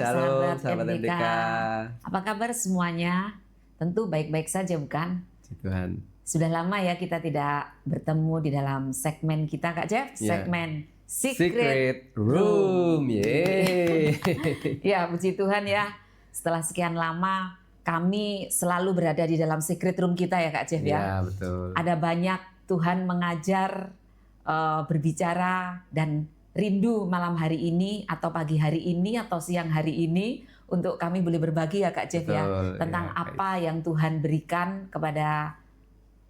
Shalom, sahabat MDK. MDK. Apa kabar semuanya? Tentu baik-baik saja, bukan? Puji Tuhan. Sudah lama ya kita tidak bertemu di dalam segmen kita, Kak Jeff. Ya. Segmen Secret Room. Yeay. Ya, puji Tuhan ya. Setelah sekian lama kami selalu berada di dalam secret room kita ya, Kak Jeff ya. Ya, betul. Ada banyak Tuhan mengajar, berbicara, dan rindu malam hari ini atau pagi hari ini atau siang hari ini untuk kami boleh berbagi ya Kak Jeff. Betul, ya tentang ya, apa yang Tuhan berikan kepada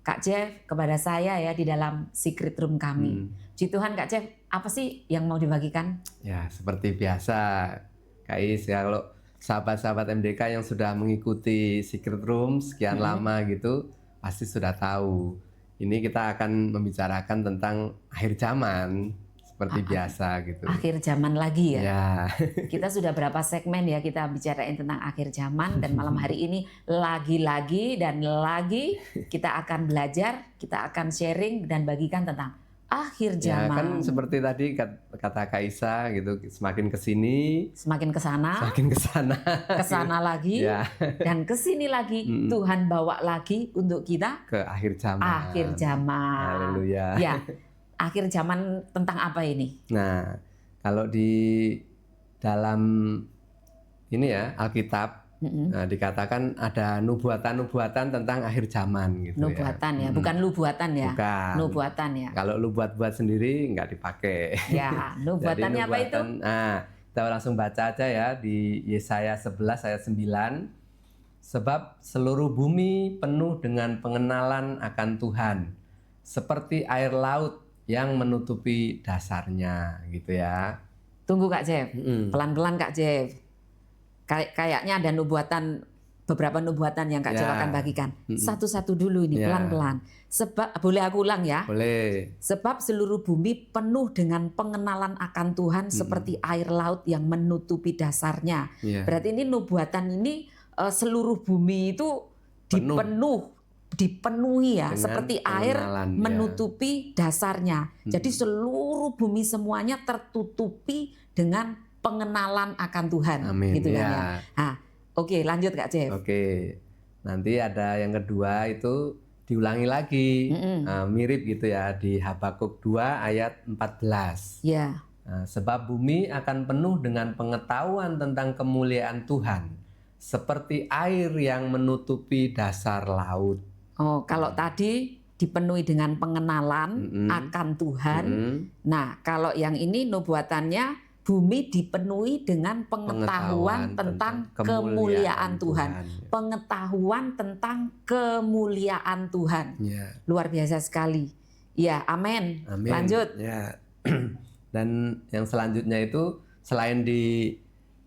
Kak Jeff, kepada saya ya di dalam secret room kami. Puji Tuhan Kak Jeff, apa sih yang mau dibagikan? Ya, seperti biasa Kak Is, ya kalau sahabat-sahabat MDK yang sudah mengikuti secret room sekian lama gitu pasti sudah tahu. Ini kita akan membicarakan tentang akhir zaman. Seperti biasa gitu. Akhir zaman lagi ya. Ya. Kita sudah berapa segmen ya kita bicarain tentang akhir zaman, dan malam hari ini lagi-lagi dan lagi kita akan belajar, kita akan sharing dan bagikan tentang akhir zaman. Ya kan seperti tadi kata Kaisa gitu, semakin kesini, semakin kesana, kesana lagi, ya. Dan kesini lagi. Tuhan bawa lagi untuk kita ke akhir zaman. Akhir zaman. Haleluya. Ya. Akhir zaman tentang apa ini? Nah, kalau di dalam ini ya Alkitab dikatakan ada nubuatan-nubuatan tentang akhir zaman gitu. Nubuatan ya, bukan lubuatan ya. Bukan. Nubuatan ya. Kalau lu buat sendiri nggak dipakai. Ya, nubuatannya apa itu? Nah, kita langsung baca aja ya di Yesaya 11 ayat 9. Sebab seluruh bumi penuh dengan pengenalan akan Tuhan, seperti air laut yang menutupi dasarnya, gitu ya. Tunggu Kak Jeff, pelan-pelan Kak Jeff. Kayaknya ada beberapa nubuatan yang Kak Jeff akan bagikan. Satu-satu dulu ini, pelan-pelan. Sebab, boleh aku ulang ya? Boleh. Sebab seluruh bumi penuh dengan pengenalan akan Tuhan seperti air laut yang menutupi dasarnya. Berarti ini nubuatan ini seluruh bumi itu dipenuhi ya, seperti air menutupi dasarnya. Jadi seluruh bumi semuanya tertutupi dengan pengenalan akan Tuhan. Amin. Gitu kan ya. Nah, oke, lanjut Kak Jeff. Oke. Nanti ada yang kedua itu diulangi lagi. Mirip gitu ya di Habakuk 2 ayat 14. Ya. Nah, sebab bumi akan penuh dengan pengetahuan tentang kemuliaan Tuhan, seperti air yang menutupi dasar laut. Oh, kalau tadi dipenuhi dengan pengenalan akan Tuhan. Nah, kalau yang ini nubuatannya bumi dipenuhi dengan pengetahuan tentang kemuliaan Tuhan. Pengetahuan tentang kemuliaan Tuhan. Luar biasa sekali. Ya, amin. Lanjut. Ya. Dan yang selanjutnya itu selain di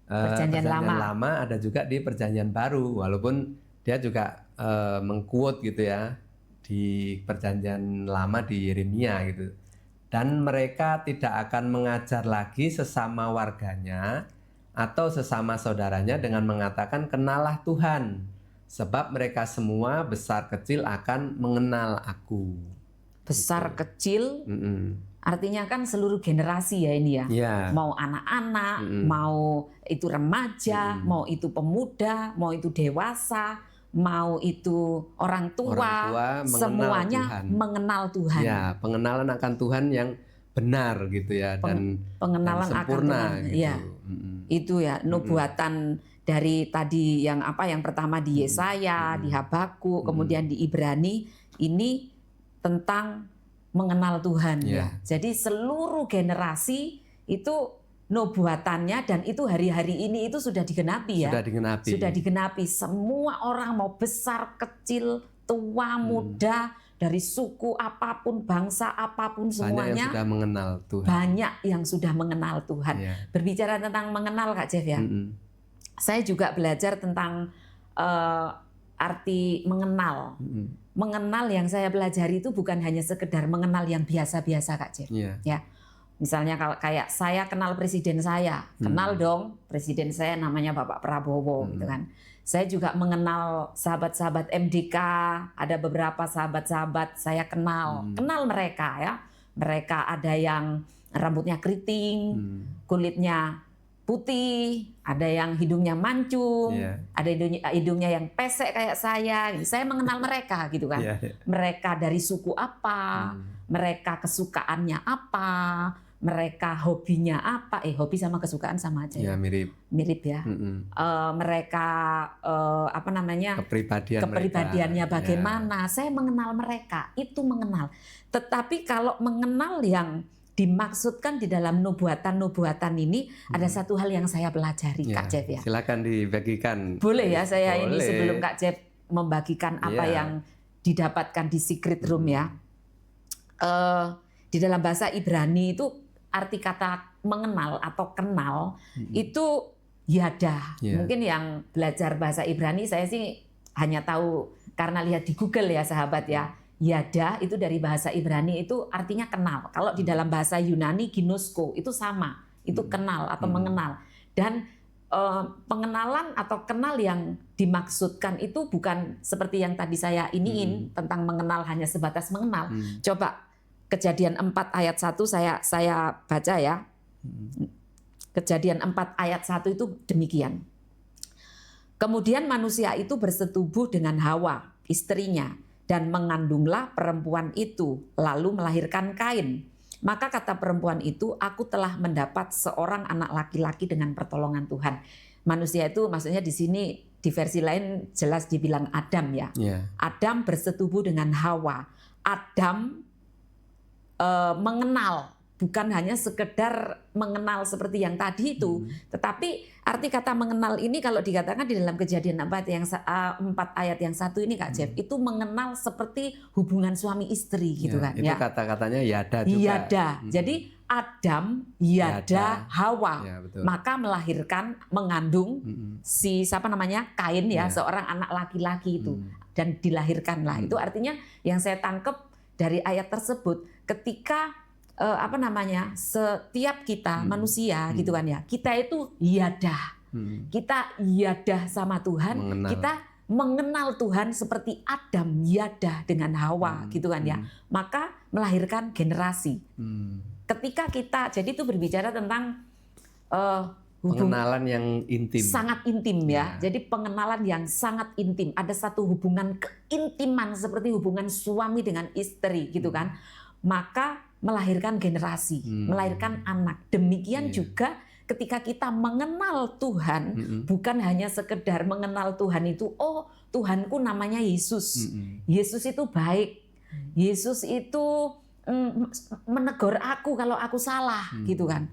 Perjanjian lama ada juga di Perjanjian Baru, walaupun dia juga mengquote gitu ya di Perjanjian Lama di Yeremia gitu. Dan mereka tidak akan mengajar lagi sesama warganya atau sesama saudaranya dengan mengatakan kenalah Tuhan, sebab mereka semua besar kecil akan mengenal aku. Besar kecil artinya kan seluruh generasi ya ini ya. Mau anak-anak, mau itu remaja, mau itu pemuda, mau itu dewasa, mau itu orang tua semuanya mengenal Tuhan. Ya, pengenalan akan Tuhan yang benar gitu ya, dan pengenalan sempurna akan Tuhan. Gitu. Ya. Itu ya nubuatan dari tadi yang pertama di Yesaya, di Habakuk, kemudian di Ibrani, ini tentang mengenal Tuhan ya. Jadi seluruh generasi itu nubuatannya, dan itu hari-hari ini itu sudah digenapi ya. Sudah digenapi. Semua orang mau besar, kecil, tua, muda, dari suku apapun, bangsa apapun, semuanya banyak yang sudah mengenal Tuhan. Banyak yang sudah mengenal Tuhan. Berbicara tentang mengenal Kak Jeff ya. Saya juga belajar tentang arti mengenal. Mengenal yang saya pelajari itu bukan hanya sekedar mengenal yang biasa-biasa Kak Jeff. Ya. Misalnya kalau kayak saya kenal presiden saya, kenal dong presiden saya namanya Bapak Prabowo gitu kan. Saya juga mengenal sahabat-sahabat MDK, ada beberapa sahabat-sahabat saya kenal mereka ya. Mereka ada yang rambutnya keriting, kulitnya putih, ada yang hidungnya mancung, ada hidungnya yang pesek kayak saya. Saya mengenal mereka gitu kan. Mereka dari suku apa, mereka kesukaannya apa, mereka hobinya apa. Hobi sama kesukaan sama aja ya. Mirip ya. Mereka apa namanya? Kepribadiannya bagaimana. Saya mengenal mereka, itu mengenal. Tetapi kalau mengenal yang dimaksudkan di dalam nubuatan ini ada satu hal yang saya pelajari, Kak Jeff ya. Silakan dibagikan. Boleh ya saya ini sebelum Kak Jeff membagikan apa yang didapatkan di secret room ya. Di dalam bahasa Ibrani itu arti kata mengenal atau kenal itu yada. Mungkin yang belajar bahasa Ibrani saya sih hanya tahu karena lihat di Google ya sahabat ya. Yada itu dari bahasa Ibrani itu artinya kenal. Kalau di dalam bahasa Yunani ginosko itu sama, itu kenal atau mengenal. Dan pengenalan atau kenal yang dimaksudkan itu bukan seperti yang tadi saya iniin tentang mengenal hanya sebatas mengenal. Coba Kejadian 4 ayat 1 saya baca ya. Kejadian 4 ayat 1 itu demikian. Kemudian manusia itu bersetubuh dengan Hawa, istrinya, dan mengandunglah perempuan itu, lalu melahirkan Kain. Maka kata perempuan itu, aku telah mendapat seorang anak laki-laki dengan pertolongan Tuhan. Manusia itu maksudnya di sini di versi lain jelas dibilang Adam ya. Adam bersetubuh dengan Hawa. Adam mengenal, bukan hanya sekedar mengenal seperti yang tadi itu, tetapi arti kata mengenal ini kalau dikatakan di dalam Kejadian 4 ayat yang 1 ini Kak Jeff, itu mengenal seperti hubungan suami istri gitu kan. Itu kata-katanya yada juga. Yada. Jadi Adam, yada, Hawa. Maka melahirkan, mengandung si siapa namanya? Kain ya, seorang anak laki-laki itu. Dan dilahirkanlah. Itu artinya yang saya tangkap dari ayat tersebut ketika apa namanya, setiap kita manusia gitu kan ya, kita itu yada, kita yada sama Tuhan, kita mengenal Tuhan seperti Adam yada dengan Hawa gitu kan ya, maka melahirkan generasi. Ketika kita, jadi itu berbicara tentang pengenalan yang intim, sangat intim ya. Jadi pengenalan yang sangat intim, ada satu hubungan keintiman seperti hubungan suami dengan istri gitu kan, maka melahirkan generasi, melahirkan anak. Demikian juga ketika kita mengenal Tuhan, bukan hanya sekedar mengenal Tuhan itu, oh Tuhanku namanya Yesus. Yesus itu baik. Yesus itu menegur aku kalau aku salah, gitu kan.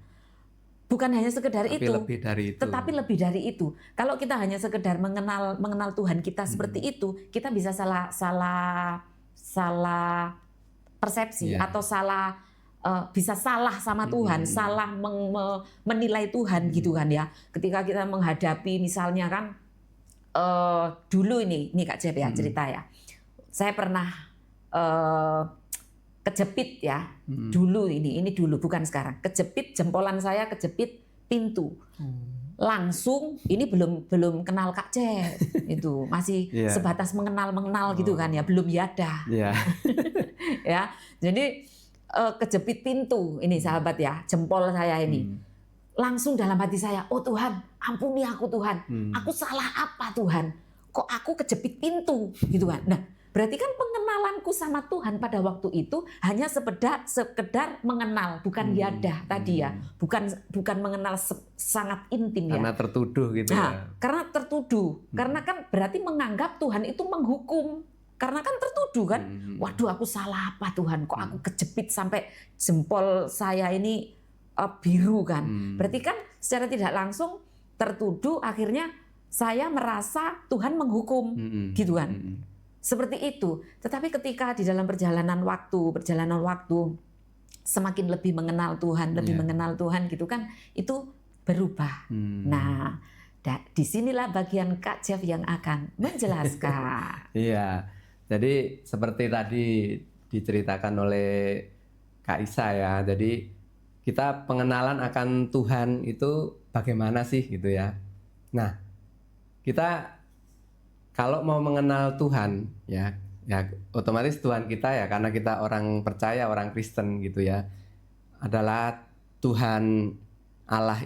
Bukan hanya sekedar itu, tetapi lebih dari itu. Kalau kita hanya sekedar mengenal Tuhan kita seperti itu, kita bisa salah persepsi atau bisa salah sama Tuhan, salah menilai Tuhan gitu kan ya. Ketika kita menghadapi misalnya kan dulu ini Kak Jeff ya cerita ya. Saya pernah kejepit ya. Dulu ini dulu bukan sekarang. Kejepit jempolan saya kejepit pintu. Langsung ini belum kenal Kak Jeff itu masih sebatas mengenal gitu kan ya, belum yada. Ya. Jadi kejepit pintu ini sahabat ya, jempol saya ini. Langsung dalam hati saya, oh Tuhan, ampuni aku Tuhan. Aku salah apa Tuhan? Kok aku kejepit pintu gitu kan. Nah, berarti kan pengenalanku sama Tuhan pada waktu itu hanya sekedar mengenal, bukan yada tadi ya. Bukan mengenal sangat intim ya. Karena tertuduh gitu ya. Karena tertuduh. Karena kan berarti menganggap Tuhan itu menghukum. Karena kan tertuduh kan. Waduh, aku salah apa Tuhan? Kok aku kejepit sampai jempol saya ini biru kan. Berarti kan secara tidak langsung tertuduh, akhirnya saya merasa Tuhan menghukum gitu kan. Seperti itu. Tetapi ketika di dalam perjalanan waktu semakin lebih mengenal Tuhan, mengenal Tuhan gitu kan, itu berubah. Nah, disinilah bagian Kak Jeff yang akan menjelaskan. Iya. Jadi seperti tadi diceritakan oleh Kak Isa ya. Jadi kita pengenalan akan Tuhan itu bagaimana sih gitu ya. Nah, kita kalau mau mengenal Tuhan ya otomatis Tuhan kita ya, karena kita orang percaya, orang Kristen gitu ya, adalah Tuhan Allah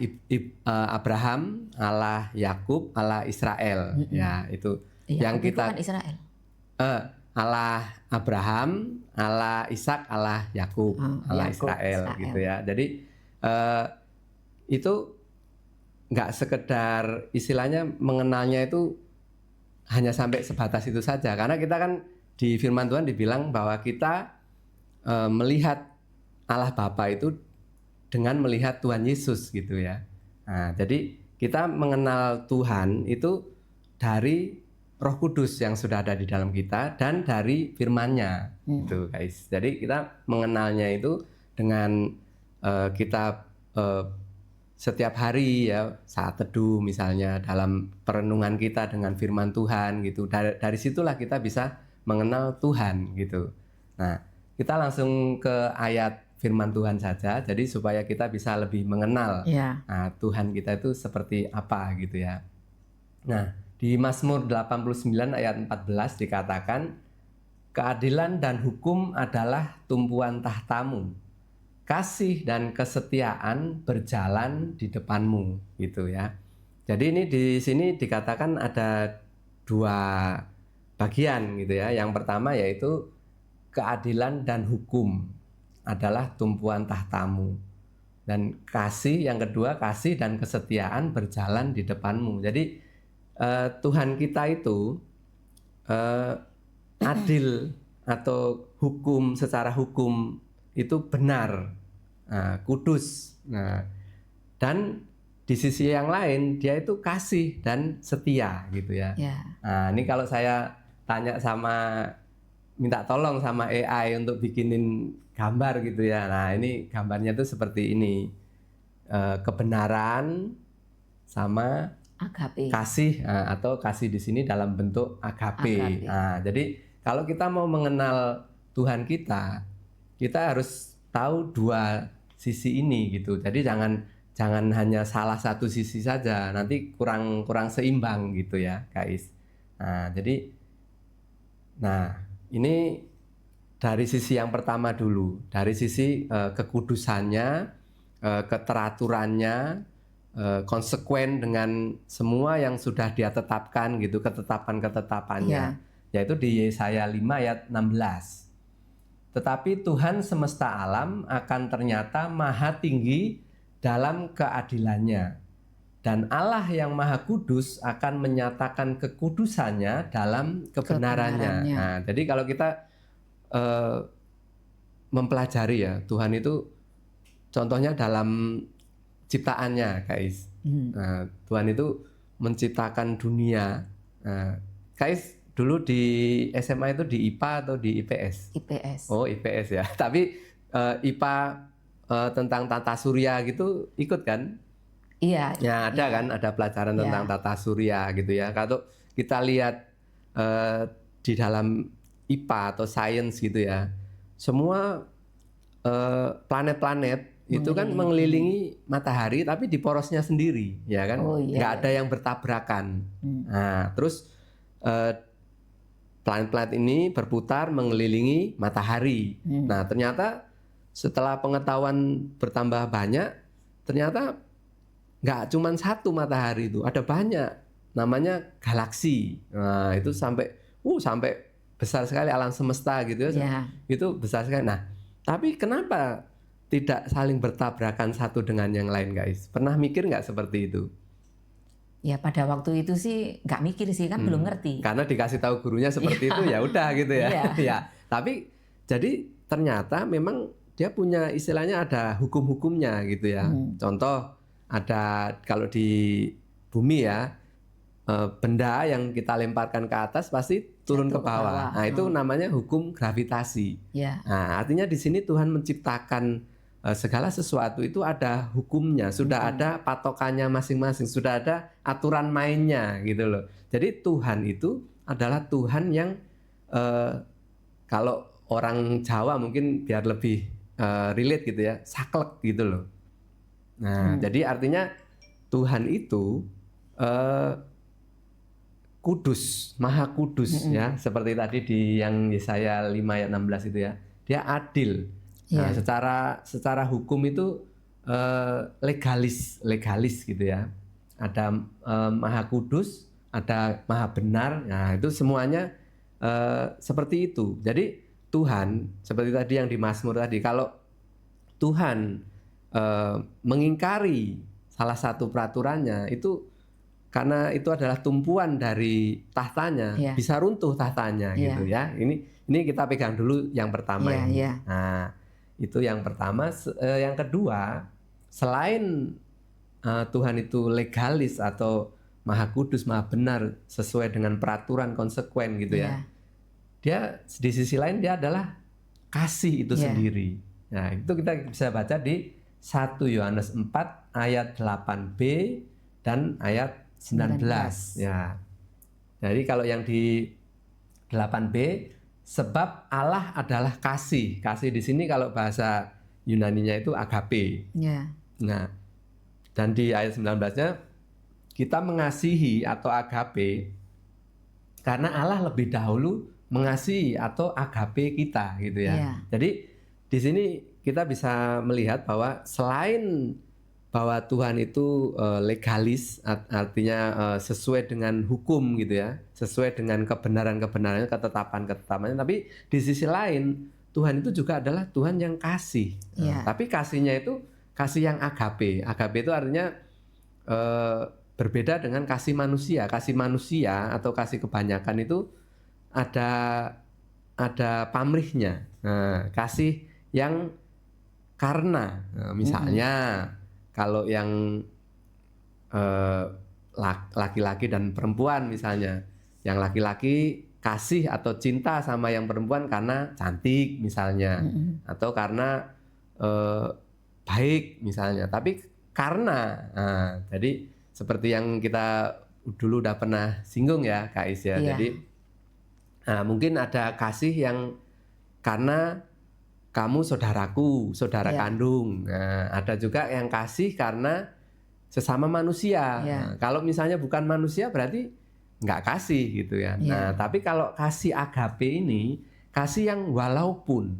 Abraham, Allah Yakub, Allah Israel. Ya, itu yang Yakub kita itu kan Israel. Allah Abraham, Allah Ishak, Allah Yakub, Allah Yakub, Israel gitu ya. Jadi itu nggak sekedar istilahnya mengenalnya itu hanya sampai sebatas itu saja, karena kita kan di firman Tuhan dibilang bahwa kita melihat Allah Bapa itu dengan melihat Tuhan Yesus gitu ya. Nah, jadi kita mengenal Tuhan itu dari Roh Kudus yang sudah ada di dalam kita dan dari firman-Nya gitu guys. Jadi kita mengenalnya itu dengan kita setiap hari ya saat teduh misalnya, dalam perenungan kita dengan firman Tuhan gitu. Dari situlah kita bisa mengenal Tuhan gitu. Nah, kita langsung ke ayat firman Tuhan saja, jadi supaya kita bisa lebih mengenal Tuhan kita itu seperti apa gitu ya. Nah, di Mazmur 89 ayat 14 dikatakan, keadilan dan hukum adalah tumpuan tahtamu, kasih dan kesetiaan berjalan di depanmu gitu ya. Jadi ini di sini dikatakan ada dua bagian gitu ya. Yang pertama yaitu keadilan dan hukum adalah tumpuan tahtamu, dan kasih yang kedua, kasih dan kesetiaan berjalan di depanmu. Jadi Tuhan kita itu adil atau hukum, secara hukum itu benar, kudus. Nah, dan di sisi yang lain dia itu kasih dan setia gitu ya. Nah, ini kalau saya tanya minta tolong sama AI untuk bikinin gambar gitu ya. Nah, ini gambarnya tuh seperti ini. Kebenaran sama agape. Kasih, atau kasih di sini dalam bentuk agape. Nah, jadi kalau kita mau mengenal Tuhan kita harus tahu dua sisi ini gitu. Jadi jangan hanya salah satu sisi saja, nanti kurang seimbang gitu ya, guys. Nah, ini dari sisi yang pertama dulu, dari sisi kekudusannya, keteraturannya, konsekuen dengan semua yang sudah dia tetapkan gitu, ketetapannya, yaitu di Yesaya 5 ayat 16. Tetapi Tuhan semesta alam akan ternyata maha tinggi dalam keadilannya, dan Allah yang maha kudus akan menyatakan kekudusannya dalam kebenarannya. Nah, jadi kalau kita mempelajari ya, Tuhan itu contohnya dalam ciptaannya, guys. Nah, Tuhan itu menciptakan dunia. Nah, guys, dulu di SMA itu di IPA atau di IPS? IPS. Oh, IPS ya. Tapi IPA tentang tata surya gitu ikut kan? Iya. Ya, ada kan, ada pelajaran tentang tata surya gitu ya. Kalau kita lihat di dalam IPA atau sains gitu ya, semua planet-planet itu kan mengelilingi matahari tapi di porosnya sendiri, ya kan? Nggak ada yang bertabrakan. Nah, terus planet-planet ini berputar mengelilingi matahari. Nah, ternyata setelah pengetahuan bertambah banyak, ternyata nggak cuma satu matahari itu, ada banyak, namanya galaksi. Nah, itu sampai besar sekali alam semesta gitu ya. Itu besar sekali. Nah, tapi kenapa tidak saling bertabrakan satu dengan yang lain, guys? Pernah mikir nggak seperti itu? Ya pada waktu itu sih nggak mikir sih, kan belum ngerti. Karena dikasih tahu gurunya seperti itu, ya udah gitu ya. Ya, tapi jadi ternyata memang dia punya istilahnya ada hukum-hukumnya gitu ya. Contoh, ada kalau di bumi ya, benda yang kita lemparkan ke atas pasti turun ke bawah. Nah, itu namanya hukum gravitasi. Nah, artinya di sini Tuhan menciptakan segala sesuatu itu ada hukumnya, sudah ada patokannya masing-masing, sudah ada aturan mainnya gitu loh. Jadi Tuhan itu adalah Tuhan yang kalau orang Jawa mungkin biar lebih relate gitu ya, saklek gitu loh. Nah, jadi artinya Tuhan itu kudus, maha kudus ya, seperti tadi di yang Yesaya 5 ayat 16 itu ya. Dia adil. Nah, secara hukum itu legalis gitu ya. Ada Maha Kudus, ada Maha Benar. Nah, itu semuanya seperti itu. Jadi Tuhan seperti tadi yang di Mazmur tadi, kalau Tuhan mengingkari salah satu peraturannya, itu karena itu adalah tumpuan dari tahtanya, bisa runtuh tahtanya gitu ya. Ini kita pegang dulu yang pertama ini. Nah, itu yang pertama. Yang kedua, selain Tuhan itu legalis atau Maha Kudus, Maha Benar, sesuai dengan peraturan konsekuen gitu ya. Dia di sisi lain dia adalah kasih itu sendiri. Nah, itu kita bisa baca di 1 Yohanes 4 ayat 8b dan ayat 19. Ya. Jadi kalau yang di 8b, sebab Allah adalah kasih. Kasih di sini kalau bahasa Yunaninya itu agape. Nah, dan di ayat 19-nya, kita mengasihi atau agape karena Allah lebih dahulu mengasihi atau agape kita gitu ya. Jadi di sini kita bisa melihat bahwa selain bahwa Tuhan itu legalis, artinya sesuai dengan hukum gitu ya, sesuai dengan kebenaran-kebenarannya, ketetapan-ketetapannya, tapi di sisi lain Tuhan itu juga adalah Tuhan yang kasih. Tapi kasihnya itu kasih yang agape. Agape itu artinya berbeda dengan kasih manusia. Kasih manusia atau kasih kebanyakan itu ada pamrihnya. Nah, kasih yang karena, misalnya kalau yang laki-laki dan perempuan misalnya, yang laki-laki kasih atau cinta sama yang perempuan karena cantik misalnya, atau karena baik misalnya, tapi karena jadi seperti yang kita dulu udah pernah singgung ya Kak Is ya. Jadi mungkin ada kasih yang karena kamu saudaraku, saudara kandung. Nah, ada juga yang kasih karena sesama manusia. Nah, kalau misalnya bukan manusia berarti nggak kasih gitu ya. Nah, tapi kalau kasih agape ini kasih yang walaupun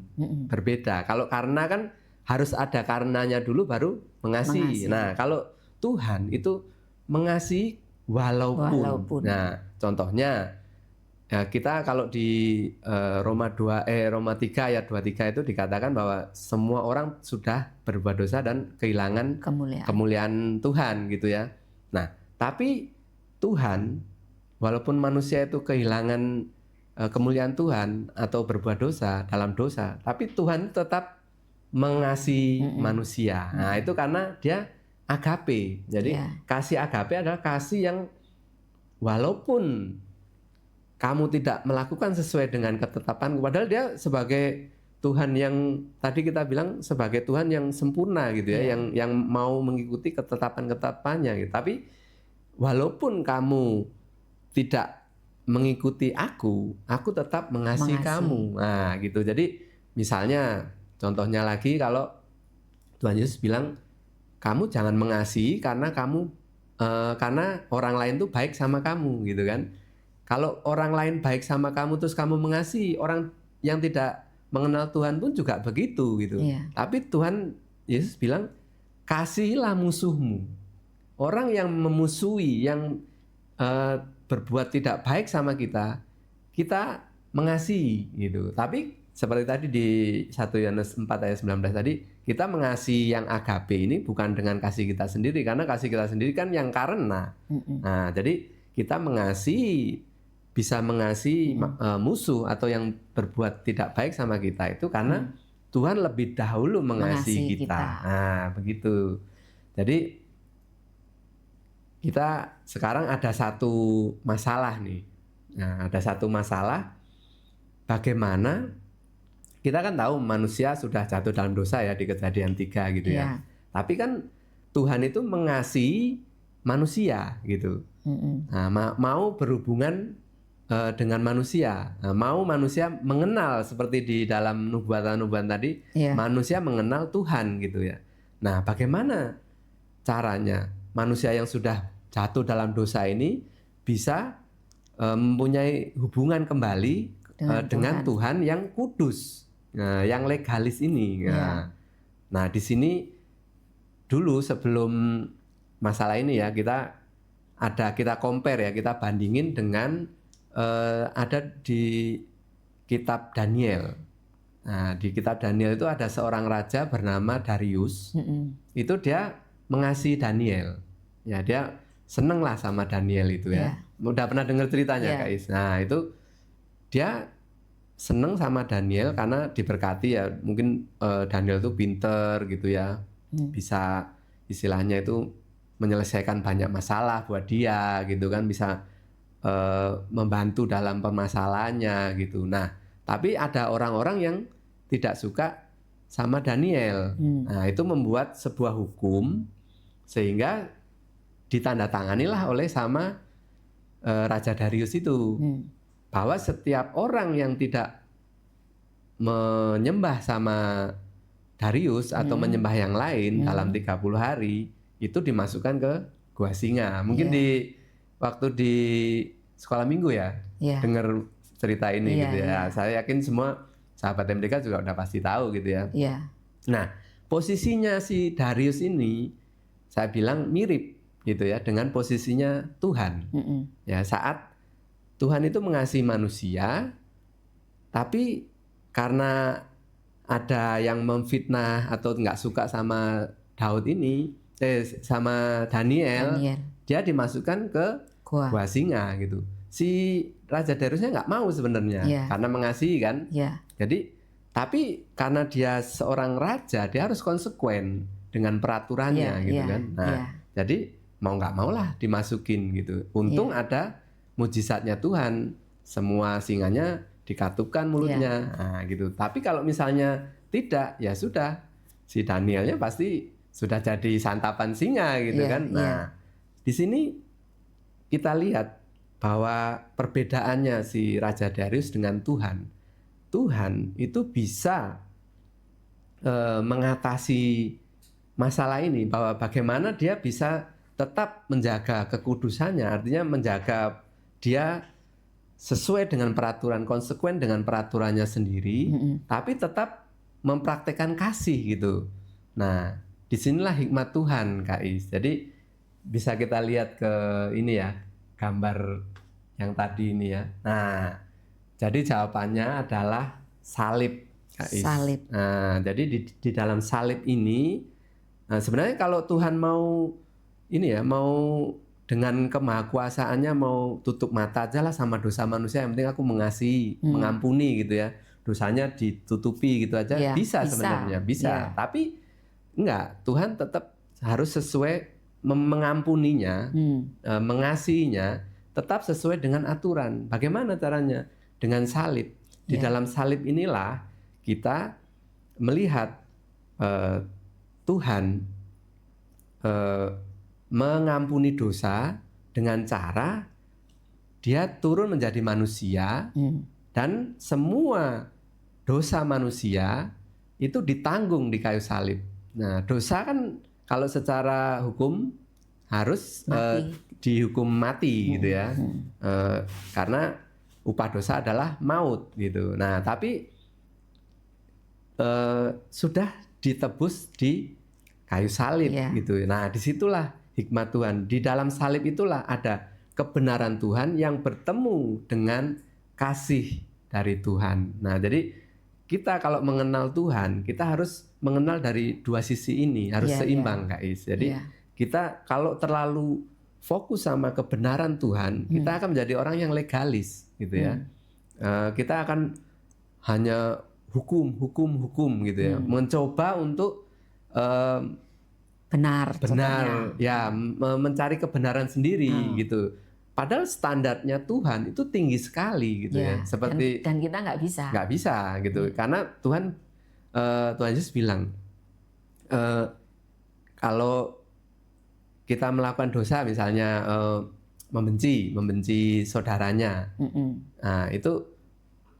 berbeda. Kalau karena kan harus ada karenanya dulu baru mengasihi. Nah, kalau Tuhan itu mengasihi walaupun. Nah, contohnya ya, kita kalau di Roma 3 ayat 23 itu dikatakan bahwa semua orang sudah berbuat dosa dan kehilangan kemuliaan Tuhan gitu ya. Nah, tapi Tuhan walaupun manusia itu kehilangan kemuliaan Tuhan atau berbuat dosa dalam dosa, tapi Tuhan tetap mengasihi manusia. Nah, itu karena dia agape. Jadi kasih agape adalah kasih yang walaupun kamu tidak melakukan sesuai dengan ketetapan, padahal dia sebagai Tuhan yang tadi kita bilang sebagai Tuhan yang sempurna gitu ya, yang mau mengikuti ketetapan-ketetapannya gitu. Tapi walaupun kamu tidak mengikuti aku tetap mengasihi kamu. Nah, gitu. Jadi misalnya contohnya lagi, kalau Tuhan Yesus bilang kamu jangan mengasihi karena karena orang lain tuh baik sama kamu gitu kan. Kalau orang lain baik sama kamu terus kamu mengasihi, orang yang tidak mengenal Tuhan pun juga begitu gitu. Tapi Tuhan Yesus bilang kasihilah musuhmu. Orang yang memusuhi, yang berbuat tidak baik sama kita mengasihi gitu. Tapi seperti tadi di 1 Yohanes 4 ayat 19 tadi, kita mengasihi yang agape ini bukan dengan kasih kita sendiri, karena kasih kita sendiri kan yang karena. Nah, jadi kita bisa mengasihi musuh atau yang berbuat tidak baik sama kita itu karena Tuhan lebih dahulu mengasihi kita. Nah, begitu. Jadi kita sekarang ada satu masalah nih. Nah, ada satu masalah, bagaimana kita kan tahu manusia sudah jatuh dalam dosa ya di Kejadian 3 gitu ya. Tapi kan Tuhan itu mengasihi manusia gitu. Nah, mau berhubungan dengan manusia. Nah, mau manusia mengenal seperti di dalam nubuatan-nubuatan tadi, manusia mengenal Tuhan gitu ya. Nah, bagaimana caranya manusia yang sudah jatuh dalam dosa ini bisa mempunyai hubungan kembali dengan Tuhan yang kudus, yang legalis ini. Nah, di sini dulu sebelum masalah ini ya, kita compare ya, kita bandingin dengan ada di kitab Daniel. Nah, di kitab Daniel itu ada seorang raja bernama Darius. Itu dia mengasihi Daniel. Ya, dia seneng lah sama Daniel itu ya. Udah pernah dengar ceritanya Kak Is. Nah, itu dia seneng sama Daniel karena diberkati ya. Mungkin Daniel itu pinter gitu ya. Bisa istilahnya itu menyelesaikan banyak masalah buat dia gitu kan, bisa membantu dalam permasalahannya gitu. Nah, tapi ada orang-orang yang tidak suka sama Daniel. Nah, itu membuat sebuah hukum sehingga ditandatanganilah oleh sama Raja Darius itu, bahwa setiap orang yang tidak menyembah sama Darius atau menyembah yang lain dalam 30 hari itu dimasukkan ke gua singa. Mungkin di waktu di sekolah minggu ya, dengar cerita ini gitu ya. Saya yakin semua sahabat MDK juga udah pasti tahu gitu ya. Nah, posisinya si Darius ini saya bilang mirip gitu ya dengan posisinya Tuhan. Ya, saat Tuhan itu mengasihi manusia, tapi karena ada yang memfitnah atau nggak suka sama Daud ini, sama Daniel, dia dimasukkan ke gua singa gitu. Si Raja Dariusnya nggak mau sebenarnya karena mengasihi kan. Jadi, tapi karena dia seorang raja, dia harus konsekuen dengan peraturannya gitu kan. Nah, jadi mau nggak mau lah dimasukin gitu. Untung ada mujizatnya Tuhan, semua singanya dikatupkan mulutnya, nah gitu. Tapi kalau misalnya tidak, ya sudah, si Danielnya pasti sudah jadi santapan singa gitu kan. Nah, di sini kita lihat bahwa perbedaannya si Raja Darius dengan Tuhan. Tuhan itu bisa mengatasi masalah ini, bahwa bagaimana dia bisa tetap menjaga kekudusannya, artinya menjaga dia sesuai dengan peraturan, konsekuen dengan peraturannya sendiri, tapi tetap mempraktekkan kasih gitu. Nah, disinilah hikmat Tuhan, Kak Is. Jadi bisa kita lihat ke ini ya, gambar yang tadi ini ya. Nah, jadi jawabannya adalah salib, Kak Is. Salib. Nah, jadi di dalam salib ini, sebenarnya kalau Tuhan mau ini ya, mau dengan kemahakuasaannya mau tutup mata aja lah sama dosa manusia, yang penting aku mengasihi, mengampuni gitu ya, dosanya ditutupi gitu aja, bisa sebenarnya, bisa. Tapi enggak, Tuhan tetap harus sesuai mengampuninya, mengasihinya, tetap sesuai dengan aturan. Bagaimana caranya? Dengan salib. Di dalam salib inilah kita melihat Tuhan mengampuni dosa dengan cara dia turun menjadi manusia, dan semua dosa manusia itu ditanggung di kayu salib. Nah, dosa kan kalau secara hukum harus dihukum mati gitu ya, karena upah dosa adalah maut gitu. Nah, tapi sudah ditebus di kayu salib gitu. Nah, disitulah hikmat Tuhan. Di dalam salib itulah ada kebenaran Tuhan yang bertemu dengan kasih dari Tuhan. Nah, jadi kita kalau mengenal Tuhan, kita harus mengenal dari dua sisi ini, harus seimbang, Kak Is. Jadi kita kalau terlalu fokus sama kebenaran Tuhan, kita akan menjadi orang yang legalis gitu ya. Kita akan hanya hukum gitu ya, mencoba untuk benar ya, mencari kebenaran sendiri gitu. Padahal standarnya Tuhan itu tinggi sekali gitu ya. Seperti dan kita nggak bisa gitu, karena Tuhan Yesus bilang kalau kita melakukan dosa, misalnya membenci saudaranya, nah itu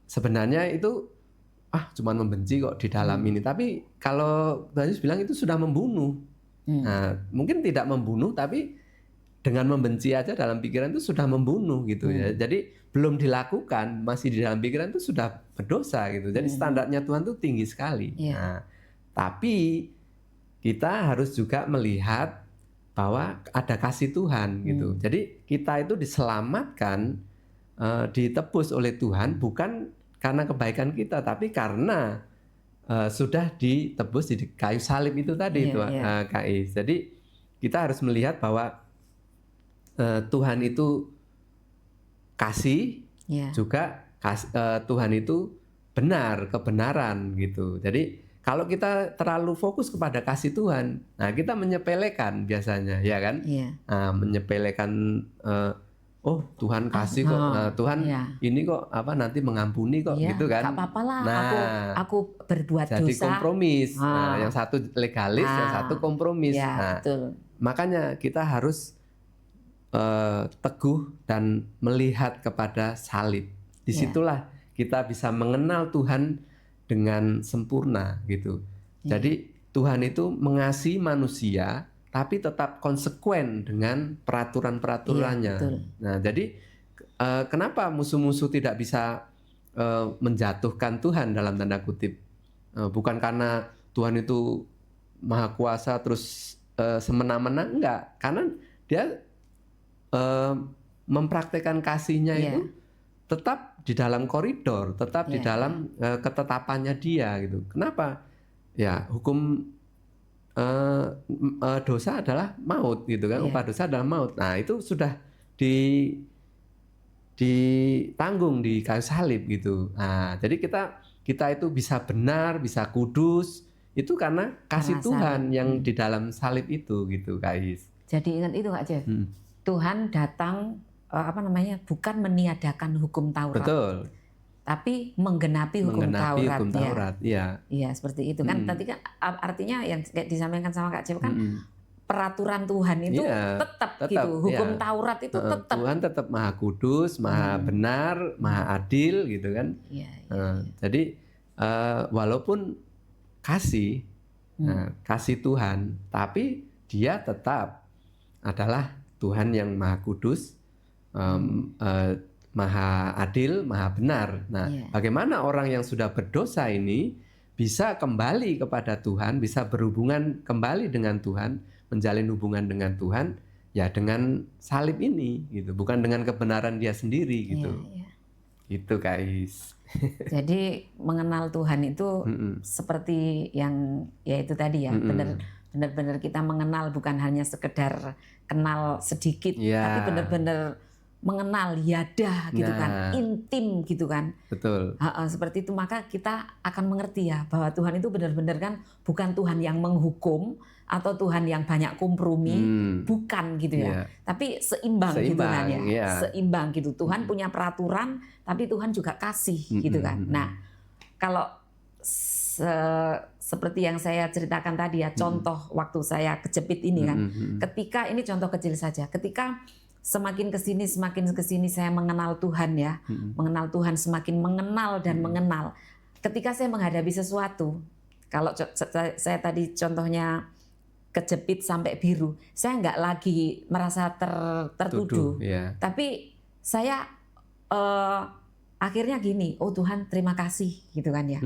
sebenarnya itu cuman membenci kok di dalam ini. Tapi kalau Tuhan Yesus bilang itu sudah membunuh. Nah, mungkin tidak membunuh, tapi dengan membenci aja dalam pikiran itu sudah membunuh gitu ya. Jadi belum dilakukan, masih di dalam pikiran itu sudah berdosa gitu. Jadi standarnya Tuhan itu tinggi sekali. Nah, tapi kita harus juga melihat bahwa ada kasih Tuhan gitu. Jadi kita itu diselamatkan, ditebus oleh Tuhan bukan karena kebaikan kita, tapi karena sudah ditebus di kayu salib itu tadi, Kak Is. Jadi kita harus melihat bahwa Tuhan itu kasih, juga Tuhan itu benar, kebenaran gitu. Jadi kalau kita terlalu fokus kepada kasih Tuhan, nah kita menyepelekan biasanya, ya kan? Menyepelekan, oh Tuhan kasih kok, Tuhan ini kok nanti mengampuni kok, gitu kan? Gak apa-apa lah, nah, aku berbuat jadi dosa. kompromis. Yang satu legalis, yang satu kompromis. Betul. Makanya kita harus teguh dan melihat kepada salib. Disitulah kita bisa mengenal Tuhan dengan sempurna gitu. Jadi Tuhan itu mengasihi manusia tapi tetap konsekuen dengan peraturan-peraturannya. Nah, jadi kenapa musuh-musuh tidak bisa menjatuhkan Tuhan dalam tanda kutip? Bukan karena Tuhan itu maha kuasa terus semena-mena, enggak. Karena dia mempraktekkan kasihnya itu tetap di dalam koridor, tetap di dalam ketetapannya dia gitu. Kenapa? Ya, hukum dosa adalah maut gitu kan. Upah dosa adalah maut. Nah, itu sudah ditanggung di kayu salib gitu. Nah, jadi kita itu bisa benar, bisa kudus itu karena kasih Tuhan yang di dalam salib itu gitu, guys. Jadi ingat itu Kak Jeff. Tuhan datang bukan meniadakan hukum Taurat. Betul. Tapi menggenapi hukum Taurat. Iya, seperti itu kan. Tadi kan artinya yang kayak disampaikan sama Kak Jeff kan peraturan Tuhan itu tetap gitu. Hukum Taurat itu tetap. Tuhan tetap maha kudus, maha benar, maha adil gitu kan. Jadi walaupun kasih Tuhan, tapi dia tetap adalah Tuhan yang maha kudus, maha adil, maha benar. Nah, bagaimana orang yang sudah berdosa ini bisa kembali kepada Tuhan, bisa berhubungan kembali dengan Tuhan, menjalin hubungan dengan Tuhan, ya dengan salib ini, gitu. Bukan dengan kebenaran dia sendiri, gitu. Itu, guys. Jadi mengenal Tuhan itu seperti yang ya itu tadi ya, benar-benar kita mengenal, bukan hanya sekedar kenal sedikit, tapi benar-benar mengenal yadah gitu kan, intim gitu kan. Betul. Seperti itu, maka kita akan mengerti ya bahwa Tuhan itu benar-benar kan bukan Tuhan yang menghukum atau Tuhan yang banyak kompromi, bukan gitu ya. Tapi seimbang gitu kan ya. Seimbang gitu. Tuhan punya peraturan, tapi Tuhan juga kasih gitu kan. Nah, kalau seperti yang saya ceritakan tadi ya, contoh waktu saya kejepit ini kan. Ketika ini contoh kecil saja. Ketika semakin kesini saya mengenal Tuhan ya, mengenal Tuhan, semakin mengenal dan mengenal. Ketika saya menghadapi sesuatu, kalau saya tadi contohnya kejepit sampai biru, saya nggak lagi merasa tertuduh, tapi saya akhirnya gini, oh Tuhan terima kasih gitu kan ya.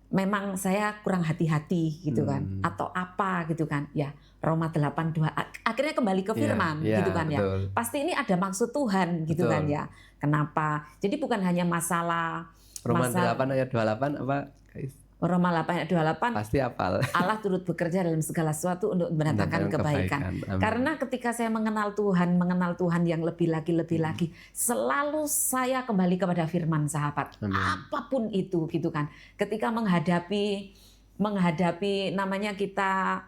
Memang saya kurang hati-hati gitu kan, atau apa gitu kan ya. Roma 8:2 akhirnya kembali ke firman gitu kan ya. Pasti ini ada maksud Tuhan gitu kan ya. Kenapa? Jadi bukan hanya masalah Roma 8 ayat 28 apa guys? Roma 8 ayat 28 pasti hafal. Allah turut bekerja dalam segala sesuatu untuk mendatangkan kebaikan. Karena ketika saya mengenal Tuhan yang lebih lagi, selalu saya kembali kepada firman sahabat. Apapun itu gitu kan. Ketika menghadapi namanya kita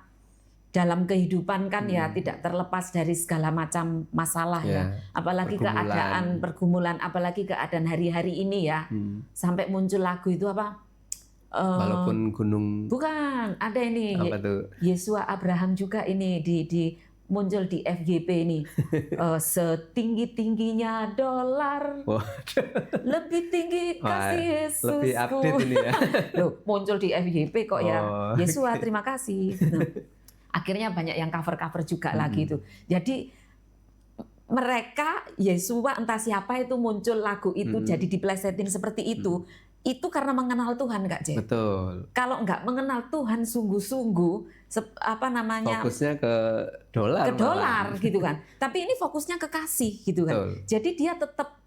dalam kehidupan kan ya tidak terlepas dari segala macam masalah ya. Apalagi keadaan pergumulan, apalagi keadaan hari-hari ini ya. Sampai muncul lagu itu apa? Walaupun gunung. Bukan, ada ini. Apa tuh? Yesua Abraham juga ini di muncul di FYP ini. Setinggi-tingginya dolar. Lebih tinggi kasih Yesusku. Lebih update ini ya. Loh, muncul di FYP kok ya. Yesua terima kasih. Akhirnya banyak yang cover-cover juga lagi itu. Jadi mereka Yesua entah siapa itu muncul lagu itu jadi diplesetin seperti itu. itu karena mengenal Tuhan, Kak Jeff. Betul. Kalau nggak mengenal Tuhan sungguh-sungguh, Fokusnya ke dolar. Ke dolar gitu kan. Tapi ini fokusnya ke kasih gitu kan. Betul. Jadi dia tetap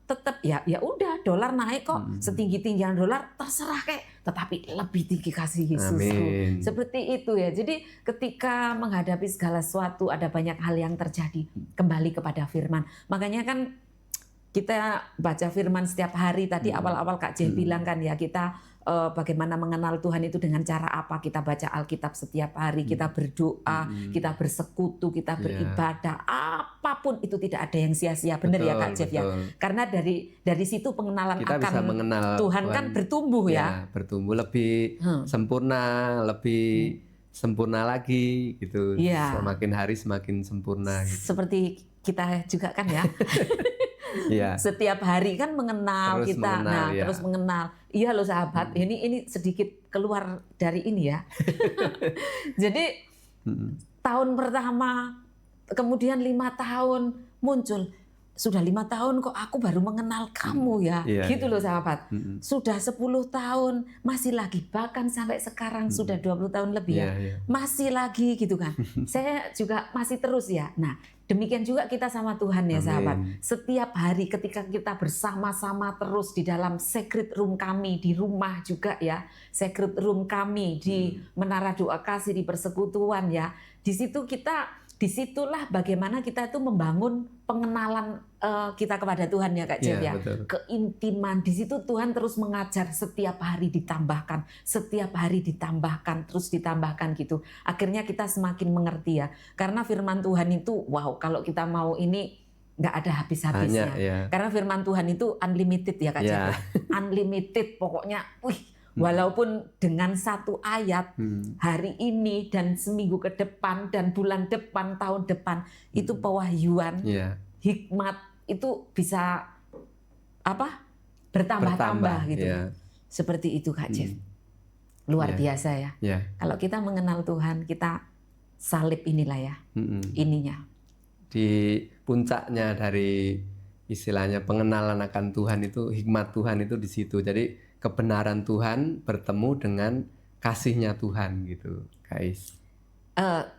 ya udah dolar naik kok, setinggi-tinggian dolar terserah kayak, tetapi lebih tinggi kasih Yesusku. Seperti itu ya. Jadi ketika menghadapi segala sesuatu ada banyak hal yang terjadi, kembali kepada firman. Makanya kan kita baca firman setiap hari. Tadi awal-awal Kak Jeff bilang kan ya, kita bagaimana mengenal Tuhan itu dengan cara apa? Kita baca Alkitab setiap hari, kita berdoa, kita bersekutu, kita beribadah, apapun itu tidak ada yang sia-sia. Benar ya Kak Jeff ya? Karena dari situ pengenalan kita akan bisa mengenal Tuhan kan bertumbuh ya. Bertumbuh lebih sempurna, lebih sempurna lagi gitu. Semakin hari semakin sempurna gitu. Seperti kita juga kan ya. Iya. Setiap hari kan mengenal terus kita, mengenal, terus mengenal. Iya loh sahabat, ini sedikit keluar dari ini ya. Jadi tahun pertama, kemudian 5 tahun muncul. Sudah 5 tahun kok aku baru mengenal kamu ya, gitu loh sahabat. Sudah 10 tahun, masih lagi, bahkan sampai sekarang sudah 20 tahun lebih ya, masih lagi gitu kan. Saya juga masih terus ya. Nah, demikian juga kita sama Tuhan ya sahabat. Setiap hari ketika kita bersama-sama terus di dalam secret room kami, di rumah juga ya, secret room kami di Menara Doa Kasih, di persekutuan ya. Disitulah bagaimana kita itu membangun pengenalan kita kepada Tuhan ya Kak Jeff ya. Keintiman, di situ Tuhan terus mengajar, setiap hari ditambahkan, terus ditambahkan gitu. Akhirnya kita semakin mengerti ya. Karena firman Tuhan itu, wow, kalau kita mau ini nggak ada habis-habisnya. Karena firman Tuhan itu unlimited ya Kak Jeff ya. Unlimited, pokoknya, walaupun dengan 1 ayat hari ini dan seminggu ke depan dan bulan depan, tahun depan, itu pewahyuan, hikmat itu bisa bertambah-tambah gitu. Seperti itu Kak Jeff. Luar biasa ya. Kalau kita mengenal Tuhan, kita salib inilah ya, ininya. Di puncaknya dari istilahnya pengenalan akan Tuhan itu, hikmat Tuhan itu di situ. Jadi kebenaran Tuhan bertemu dengan kasihnya Tuhan gitu, guys.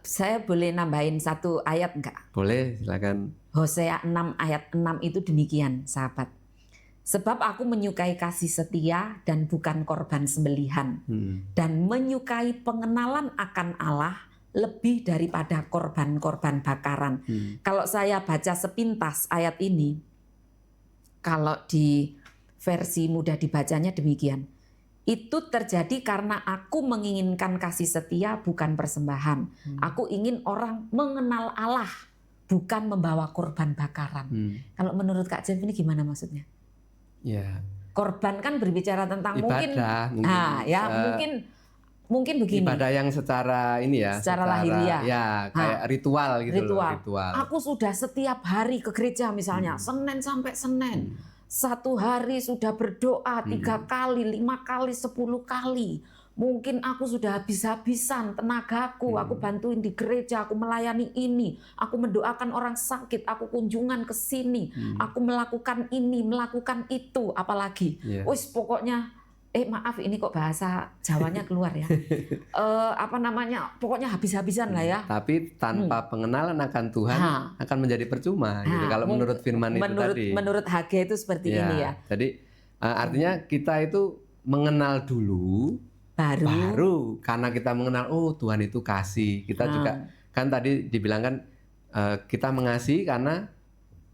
Saya boleh nambahin 1 ayat enggak? Boleh, silakan. Hosea 6 ayat 6 itu demikian, sahabat. Sebab aku menyukai kasih setia dan bukan korban sembelihan, dan menyukai pengenalan akan Allah lebih daripada korban-korban bakaran. Kalau saya baca sepintas ayat ini, kalau di versi mudah dibacanya demikian. Itu terjadi karena aku menginginkan kasih setia bukan persembahan. Aku ingin orang mengenal Allah, bukan membawa korban bakaran. Kalau menurut Kak Jeff ini gimana maksudnya? Korban kan berbicara tentang ibadah, mungkin begini. Ibadah yang secara ini ya, secara lahiriah. Ya, kayak ritual gitu loh, ritual. Aku sudah setiap hari ke gereja misalnya, Senin sampai Senin. 1 hari sudah berdoa 3 kali, 5 kali, 10 kali. Mungkin aku sudah habis-habisan tenagaku, aku bantuin di gereja, aku melayani ini, aku mendoakan orang sakit, aku kunjungan ke sini, aku melakukan ini, melakukan itu, apalagi. Wis pokoknya, maaf ini kok bahasa Jawanya keluar ya. Pokoknya habis-habisan lah ya. Tapi tanpa pengenalan akan Tuhan akan menjadi percuma gitu. Kalau menurut firman itu tadi. Menurut HG itu seperti ini ya. Jadi artinya kita itu mengenal dulu, baru karena kita mengenal Tuhan itu kasih. Kita juga kan tadi dibilangkan kita mengasihi karena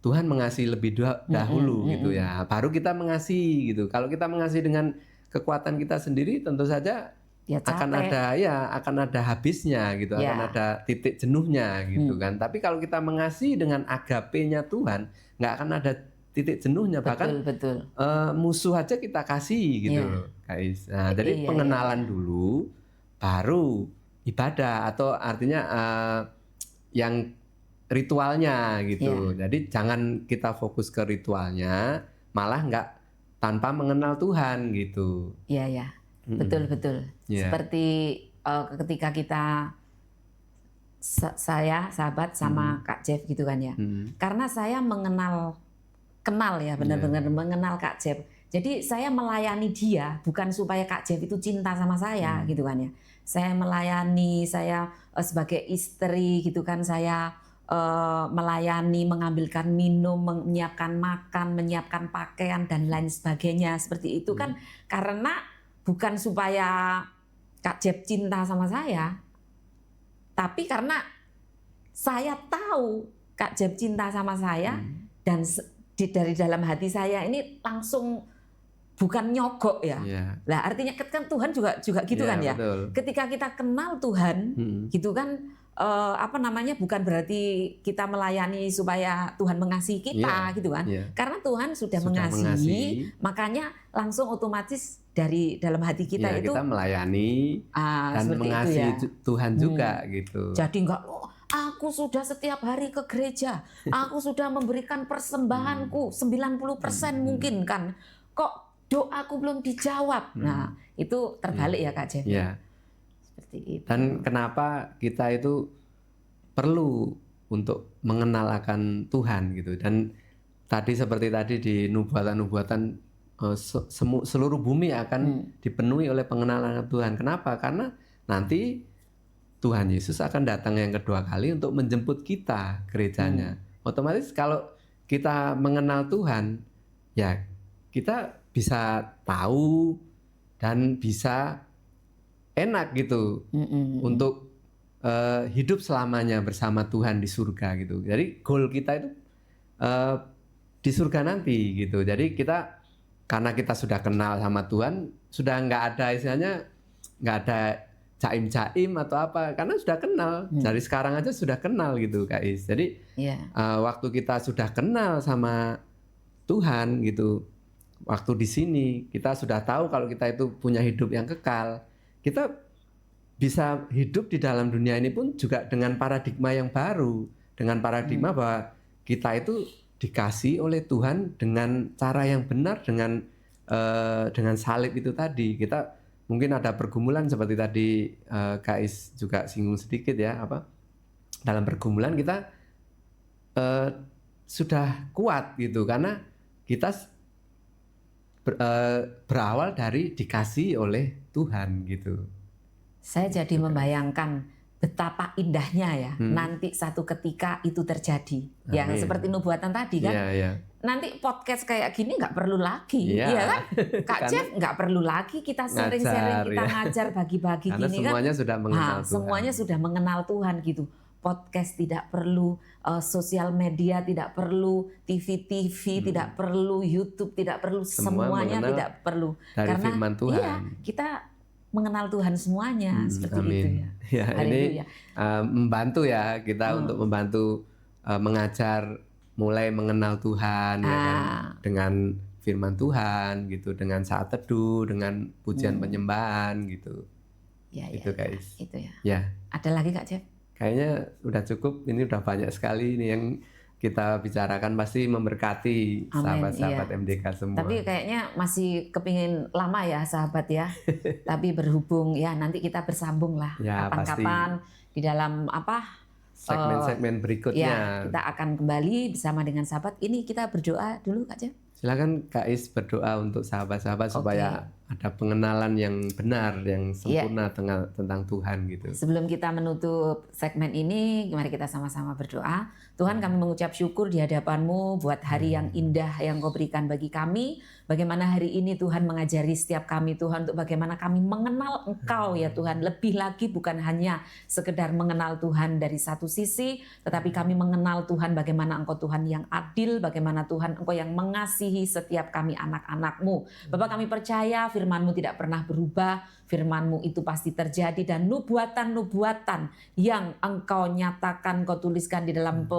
Tuhan mengasihi lebih dahulu gitu ya. Baru kita mengasihi gitu. Kalau kita mengasihi dengan kekuatan kita sendiri, tentu saja akan ada habisnya gitu, akan ada titik jenuhnya gitu kan. Tapi kalau kita mengasihi dengan agape-nya Tuhan, nggak akan ada titik jenuhnya. Bahkan musuh aja kita kasih gitu guys. Nah, jadi pengenalan dulu, baru ibadah, atau artinya yang ritualnya gitu. Jadi jangan kita fokus ke ritualnya, malah nggak tanpa mengenal Tuhan gitu. Iya. Betul. Seperti ketika kita, saya sahabat sama Kak Jeff gitu kan ya. Karena saya kenal ya, benar-benar mengenal Kak Jeff. Jadi saya melayani dia bukan supaya Kak Jeff itu cinta sama saya gitu kan ya. Saya melayani, saya sebagai istri gitu kan, saya melayani, mengambilkan minum, menyiapkan makan, menyiapkan pakaian dan lain sebagainya seperti itu kan karena bukan supaya Kak Jeff cinta sama saya, tapi karena saya tahu Kak Jeff cinta sama saya dan dari dalam hati saya ini langsung bukan nyogok ya. Nah, artinya kan Tuhan juga gitu kan ya. Betul. Ketika kita kenal Tuhan, gitu kan bukan berarti kita melayani supaya Tuhan mengasihi kita gitu kan. Karena Tuhan sudah mengasihi, makanya langsung otomatis dari dalam hati kita itu kita melayani dan mengasihi Tuhan juga gitu. Jadi enggak aku sudah setiap hari ke gereja, aku sudah memberikan persembahanku 90% mungkin kan. Kok doaku belum dijawab. Nah, itu terbalik ya Kak Jeff. Seperti itu. Dan kenapa kita itu perlu untuk mengenal akan Tuhan gitu. Dan tadi seperti tadi di nubuatan-nubuatan seluruh bumi akan dipenuhi oleh pengenalan Tuhan. Kenapa? Karena nanti Tuhan Yesus akan datang yang kedua kali untuk menjemput kita gerejanya. Otomatis kalau kita mengenal Tuhan, ya kita bisa tahu dan bisa enak gitu untuk hidup selamanya bersama Tuhan di surga gitu. Jadi goal kita itu di surga nanti gitu. Jadi kita karena kita sudah kenal sama Tuhan, sudah nggak ada istilahnya nggak ada jaim-jaim atau apa, karena sudah kenal. Dari sekarang aja sudah kenal gitu Kak Is. Jadi waktu kita sudah kenal sama Tuhan gitu, waktu di sini kita sudah tahu kalau kita itu punya hidup yang kekal, kita bisa hidup di dalam dunia ini pun juga dengan paradigma yang baru, dengan paradigma bahwa kita itu dikasih oleh Tuhan dengan cara yang benar, dengan salib itu tadi. Kita mungkin ada pergumulan seperti tadi Kais juga singgung sedikit ya, dalam pergumulan kita sudah kuat gitu karena kita berawal dari dikasih oleh Tuhan gitu. Saya jadi membayangkan betapa indahnya ya nanti satu ketika itu terjadi. Amin. Ya seperti nubuatan tadi kan. Nanti podcast kayak gini nggak perlu lagi, ya kan? Kak Jeff nggak perlu lagi kita sering-sering kita ngajar bagi-bagi gini kan. Semuanya sudah mengenal Tuhan. Semuanya sudah mengenal Tuhan gitu. Podcast tidak perlu, sosial media tidak perlu, TV tidak perlu, YouTube tidak perlu, semuanya tidak perlu. Dari karena firman Tuhan. Iya, kita mengenal Tuhan semuanya seperti amin. Itu ya. Ini membantu ya kita untuk membantu mengajar mulai mengenal Tuhan ya kan? Dengan firman Tuhan gitu, dengan saat teduh, dengan pujian penyembahan gitu. Itu guys. Itu ya. Ya. Ada lagi Kak Jeff? Kayaknya udah cukup, ini udah banyak sekali ini yang kita bicarakan, pasti memberkati sahabat-sahabat MDK semua. Tapi kayaknya masih kepingin lama ya sahabat ya. Tapi berhubung ya nanti kita bersambung lah kapan-kapan di dalam segmen-segmen berikutnya. Ya, kita akan kembali bersama dengan sahabat. Ini kita berdoa dulu Kak Jeff. Silakan Kak Is berdoa untuk sahabat-sahabat supaya ada pengenalan yang benar, yang sempurna tentang Tuhan gitu. Sebelum kita menutup segmen ini, mari kita sama-sama berdoa. Tuhan, kami mengucap syukur di hadapan-Mu buat hari yang indah yang Kau berikan bagi kami. Bagaimana hari ini Tuhan mengajari setiap kami Tuhan untuk bagaimana kami mengenal Engkau ya Tuhan. Lebih lagi bukan hanya sekedar mengenal Tuhan dari satu sisi, tetapi kami mengenal Tuhan bagaimana Engkau Tuhan yang adil, bagaimana Tuhan Engkau yang mengasihi setiap kami anak-anak-Mu. Bapak, kami percaya firman-Mu tidak pernah berubah, firman-Mu itu pasti terjadi, dan nubuatan-nubuatan yang Engkau nyatakan, Kau tuliskan di dalam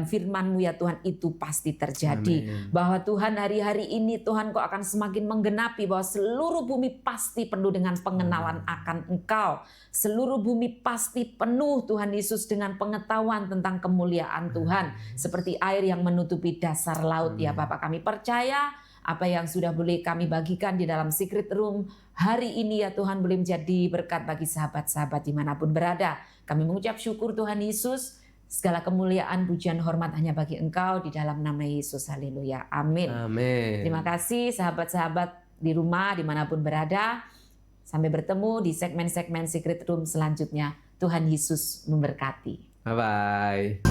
firman-Mu ya Tuhan, itu pasti terjadi. Amin. Bahwa Tuhan hari-hari ini Tuhan Kau akan semakin menggenapi bahwa seluruh bumi pasti penuh dengan pengenalan akan Engkau. Seluruh bumi pasti penuh Tuhan Yesus dengan pengetahuan tentang kemuliaan Tuhan. Seperti air yang menutupi dasar laut ya Bapak, kami percaya apa yang sudah boleh kami bagikan di dalam secret room hari ini ya Tuhan boleh menjadi berkat bagi sahabat-sahabat dimanapun berada. Kami mengucap syukur Tuhan Yesus. Segala kemuliaan, pujian, hormat hanya bagi Engkau di dalam nama Yesus. Haleluya. Amin. Amin. Terima kasih sahabat-sahabat di rumah dimanapun berada. Sampai bertemu di segmen-segmen Secret Room selanjutnya. Tuhan Yesus memberkati. Bye-bye.